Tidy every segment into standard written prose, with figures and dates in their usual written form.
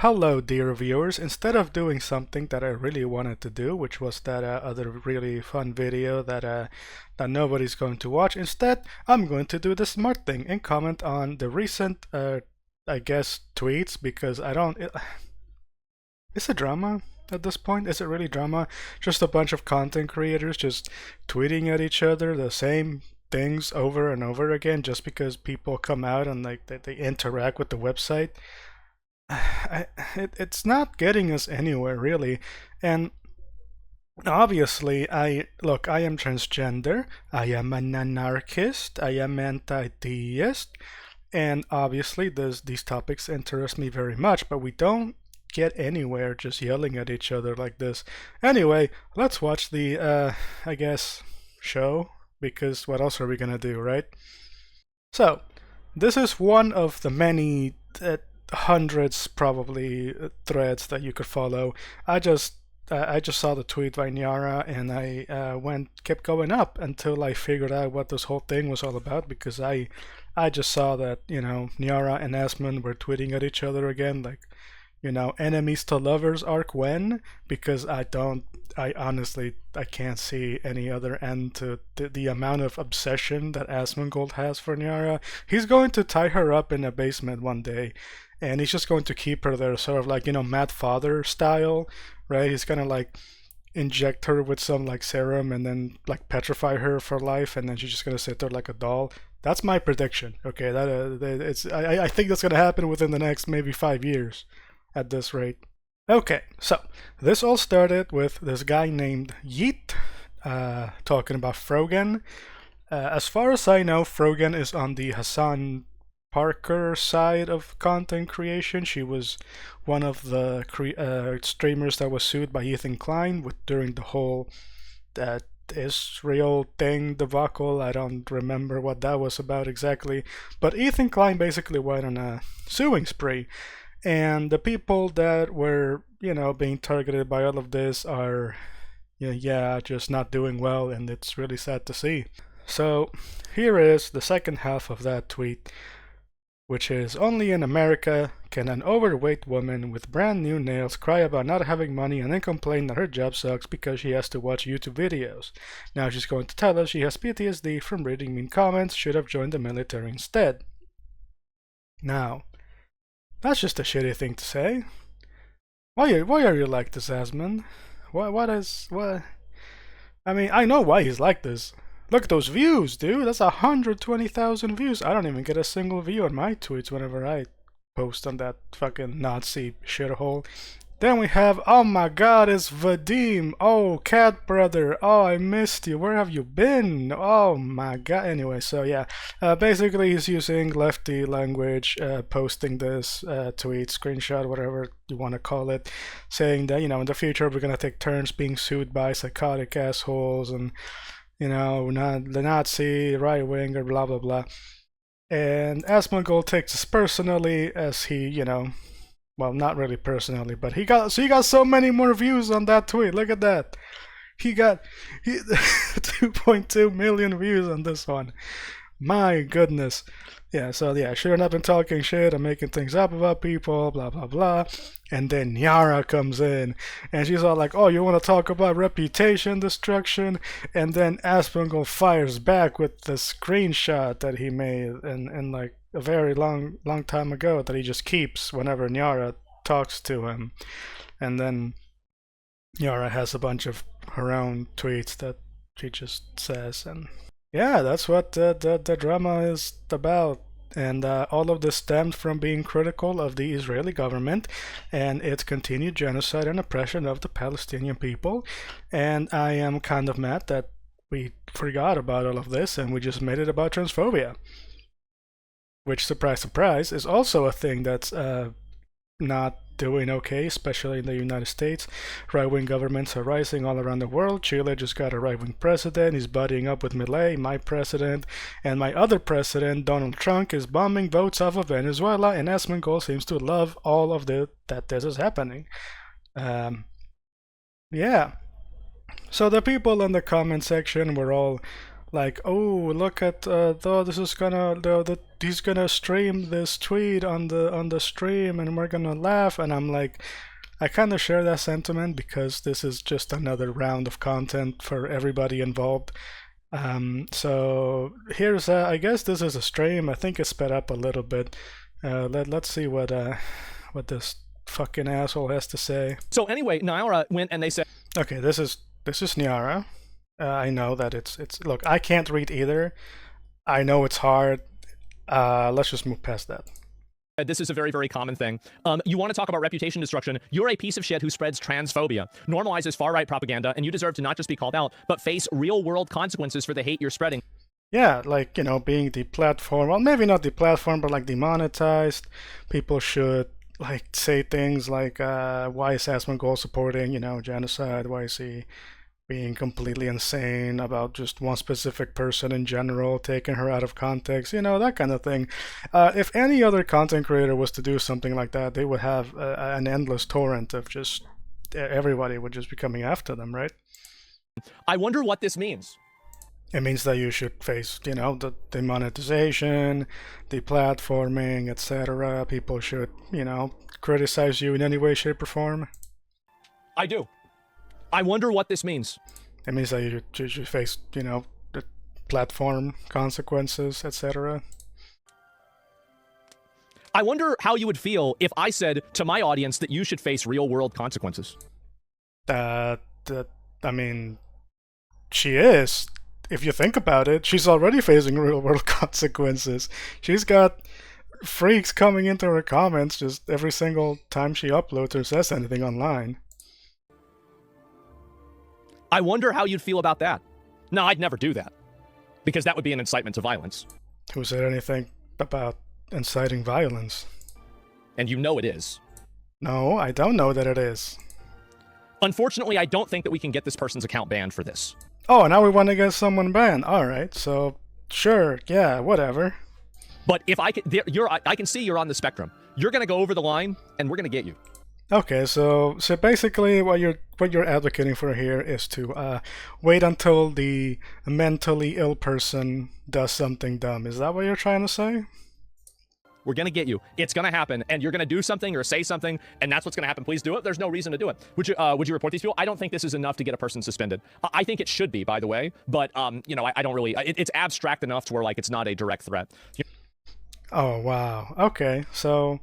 Hello, dear viewers. Instead of doing something that I really wanted to do, which was that other really fun video that nobody's going to watch, instead I'm going to do the smart thing and comment on the recent, I guess, tweets because I don't. Is it drama at this point? Is it really drama? Just a bunch of content creators just tweeting at each other the same things over and over again just because people come out and like they interact with the website. It's not getting us anywhere really. And obviously, I am transgender, I am an anarchist, I am anti-theist, and obviously these topics interest me very much, but we don't get anywhere just yelling at each other like this. Anyway, let's watch the I guess show, because what else are we gonna do, right? So, this is one of the many hundreds probably threads that you could follow. I just saw the tweet by Nyara and I kept going up until I figured out what this whole thing was all about, because I just saw that, Nyara and Asmond were tweeting at each other again, like, enemies to lovers arc when, because I honestly I can't see any other end to the amount of obsession that Asmondgold has for Nyara. He's going to tie her up in a basement one day, and he's just going to keep her there, sort of like, Mad Father style, right? He's gonna like inject her with some like serum and then like petrify her for life, and then she's just gonna sit there like a doll. That's my prediction. Okay, I think that's gonna happen within the next maybe 5 years at this rate. Okay, so this all started with this guy named Yeet talking about Frogan. As far as I know, Frogan is on the Hassan Parker side of content creation. She was one of the streamers that was sued by Ethan Klein during the whole Israel thing debacle. I don't remember what that was about exactly, but Ethan Klein basically went on a suing spree. And the people that were, being targeted by all of this are, just not doing well, and it's really sad to see. So here is the second half of that tweet, which is: only in America can an overweight woman with brand new nails cry about not having money and then complain that her job sucks because she has to watch YouTube videos. Now she's going to tell us she has PTSD from reading mean comments, should have joined the military instead. Now, that's just a shitty thing to say. Why are you like this, Asmund? What? I mean, I know why he's like this. Look at those views, dude. That's 120,000 views. I don't even get a single view on my tweets whenever I post on that fucking Nazi shithole. Then we have, oh my god, it's Vadim. Oh, Cat Brother. Oh, I missed you. Where have you been? Oh my god. Anyway, so yeah. Basically, he's using lefty language, posting this tweet, screenshot, whatever you want to call it, saying that, in the future we're going to take turns being sued by psychotic assholes and, not the Nazi, right winger, blah, blah, blah. And Asmondgold takes this personally as he, well, not really personally, but he got so many more views on that tweet. Look at that. He got 2.2 million views on this one. My goodness. Yeah, so yeah, shouldn't have been talking shit and making things up about people, blah blah blah. And then Nyara comes in and she's all like, oh, you want to talk about reputation destruction? And then Aspengold fires back with the screenshot that he made and like a very long time ago that he just keeps whenever Nyara talks to him. And then Nyara has a bunch of her own tweets that she just says, and yeah, that's what the drama is about. And all of this stemmed from being critical of the Israeli government and its continued genocide and oppression of the Palestinian people. And I am kind of mad that we forgot about all of this and we just made it about transphobia. Which, surprise, surprise, is also a thing that's not doing okay, especially in the United States. Right-wing governments are rising all around the world. Chile just got a right-wing president. He's buddying up with Milei, my president, and my other president, Donald Trump, is bombing votes off of Venezuela, and Asmondgold seems to love all of that this is happening. Yeah. So the people in the comment section were all like, oh, look at though this is gonna he's gonna stream this tweet on the stream and we're gonna laugh, and I'm like, I kind of share that sentiment because this is just another round of content for everybody involved. So here's I guess this is a stream. I think it's sped up a little bit. Let's see what this fucking asshole has to say. So anyway, Naira went and they said, okay, this is Nyara. I know that it's look, I can't read either. I know it's hard. Let's just move past that. this is a very, very common thing. You want to talk about reputation destruction? You're a piece of shit who spreads transphobia, normalizes far-right propaganda, and you deserve to not just be called out, but face real-world consequences for the hate you're spreading. Yeah, like, you know, being deplatformed, well, maybe not deplatformed, but like demonetized. People should like say things like, why is Asmondgold supporting, you know, genocide? Why is he being completely insane about just one specific person in general, taking her out of context, you know, that kind of thing. If any other content creator was to do something like that, they would have an endless torrent of just everybody would just be coming after them, right? I wonder what this means. It means that you should face, you know, the demonetization, deplatforming, etc. People should, you know, criticize you in any way, shape, or form. I do. I wonder what this means. It means that you should face, you know, the platform consequences, etc. I wonder how you would feel if I said to my audience that you should face real-world consequences. I mean, she is. If you think about it, she's already facing real-world consequences. She's got freaks coming into her comments just every single time she uploads or says anything online. I wonder how you'd feel about that. No, I'd never do that. Because that would be an incitement to violence. Who said anything about inciting violence? And you know it is. No, I don't know that it is. Unfortunately, I don't think that we can get this person's account banned for this. Oh, now we want to get someone banned. Alright, so sure, yeah, whatever. But if I can, I can see you're on the spectrum. You're going to go over the line, and we're going to get you. Okay, so basically what you're advocating for here is to wait until the mentally ill person does something dumb. Is that what you're trying to say? We're going to get you. It's going to happen, and you're going to do something or say something, and that's what's going to happen. Please do it. There's no reason to do it. Would you report these people? I don't think this is enough to get a person suspended. I think it should be, by the way, but you know, I don't really. It's abstract enough to where like it's not a direct threat. Oh wow. Okay, so.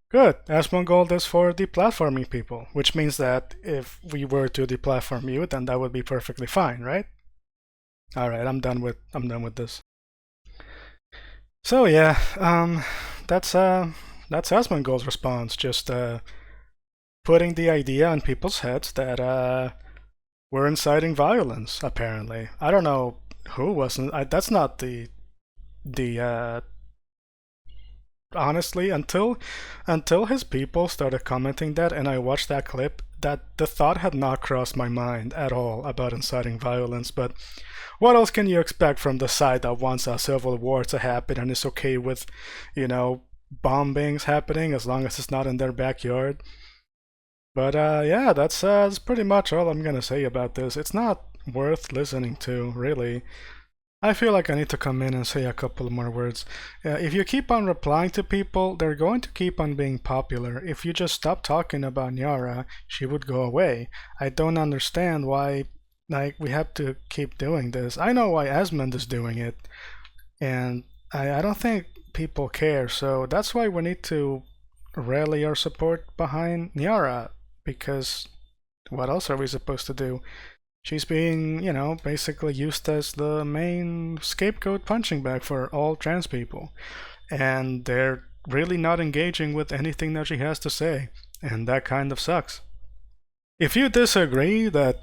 Good. Asmondgold is for deplatforming people, which means that if we were to deplatform you, then that would be perfectly fine, right? All right, I'm done with this. So yeah, that's Asmondgold's response. Just putting the idea in people's heads that we're inciting violence. Apparently, I don't know who wasn't. That's not the honestly, until his people started commenting that and I watched that clip, that the thought had not crossed my mind at all about inciting violence. But what else can you expect from the side that wants a civil war to happen and is okay with, you know, bombings happening as long as it's not in their backyard? But yeah, that's pretty much all I'm gonna say about this. It's not worth listening to, really. I feel like I need to come in and say a couple more words. If you keep on replying to people, they're going to keep on being popular. If you just stop talking about Nyara, she would go away. I don't understand why, like, we have to keep doing this. I know why Asmond is doing it, and I don't think people care, so that's why we need to rally our support behind Nyara, because what else are we supposed to do? She's being, you know, basically used as the main scapegoat punching bag for all trans people. And they're really not engaging with anything that she has to say. And that kind of sucks. If you disagree that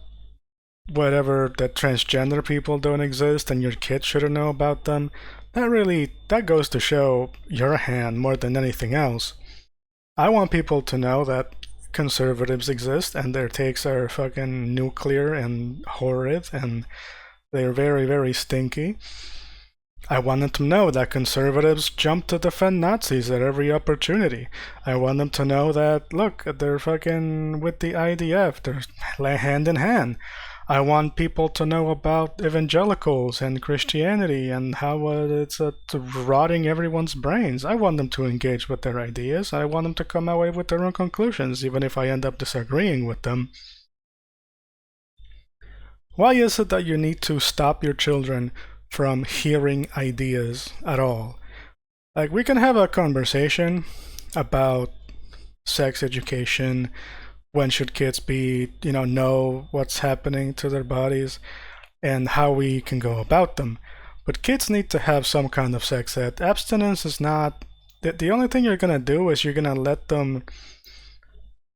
that transgender people don't exist and your kids shouldn't know about them, that goes to show your hand more than anything else. I want people to know that conservatives exist and their takes are fucking nuclear and horrid and they're very, very stinky. I want them to know that conservatives jump to defend Nazis at every opportunity. I want them to know that, look, they're fucking with the IDF, they're hand in hand. I want people to know about evangelicals and Christianity and how it's rotting everyone's brains. I want them to engage with their ideas. I want them to come away with their own conclusions, even if I end up disagreeing with them. Why is it that you need to stop your children from hearing ideas at all? Like, we can have a conversation about sex education, when should kids be, know what's happening to their bodies and how we can go about them. But kids need to have some kind of sex ed. Abstinence is not, the only thing you're gonna do is you're gonna let them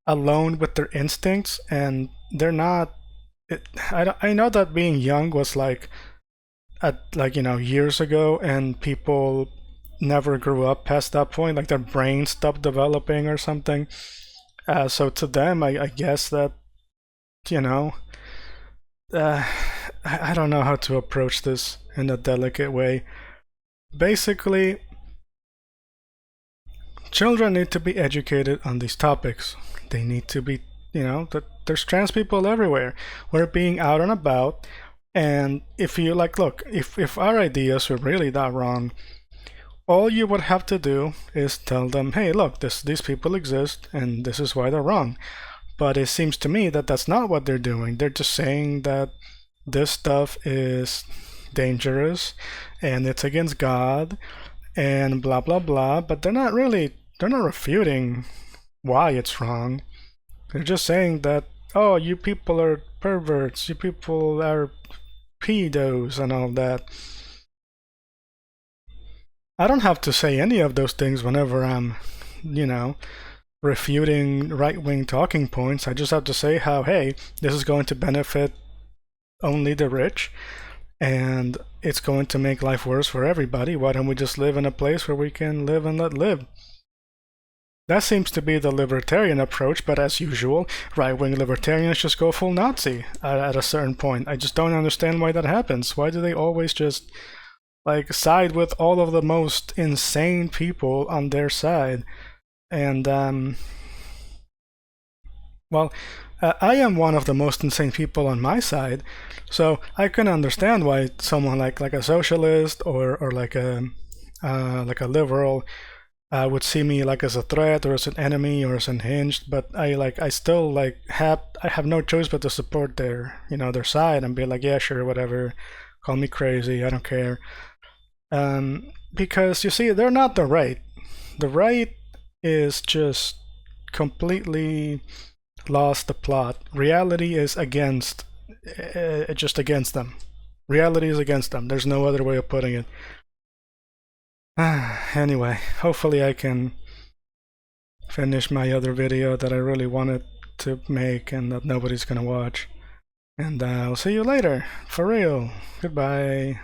alone with their instincts, and they're not, I know that being young was like, years ago, and people never grew up past that point, like their brain stopped developing or something. So to them, I guess that, you know, I don't know how to approach this in a delicate way. Basically, children need to be educated on these topics. They need to be, that there's trans people everywhere. We're being out and about, and if you look, if our ideas were really that wrong, all you would have to do is tell them, hey, look, these people exist, and this is why they're wrong. But it seems to me that that's not what they're doing. They're just saying that this stuff is dangerous, and it's against God, and blah blah blah. But they're not refuting why it's wrong. They're just saying that, oh, you people are perverts, you people are pedos, and all that. I don't have to say any of those things whenever I'm, refuting right-wing talking points. I just have to say how, hey, this is going to benefit only the rich, and it's going to make life worse for everybody. Why don't we just live in a place where we can live and let live? That seems to be the libertarian approach, but as usual, right-wing libertarians just go full Nazi at a certain point. I just don't understand why that happens. Why do they always just side with all of the most insane people on their side? And I am one of the most insane people on my side, so I can understand why someone like a socialist or like a liberal would see me as a threat or as an enemy or as unhinged. But I still have no choice but to support their side and be like, yeah, sure, whatever, call me crazy, I don't care. Because you see, they're not the right. The right is just completely lost the plot. Reality is just against them. Reality is against them. There's no other way of putting it. Anyway, hopefully I can finish my other video that I really wanted to make and that nobody's gonna watch. And I'll see you later. For real. Goodbye.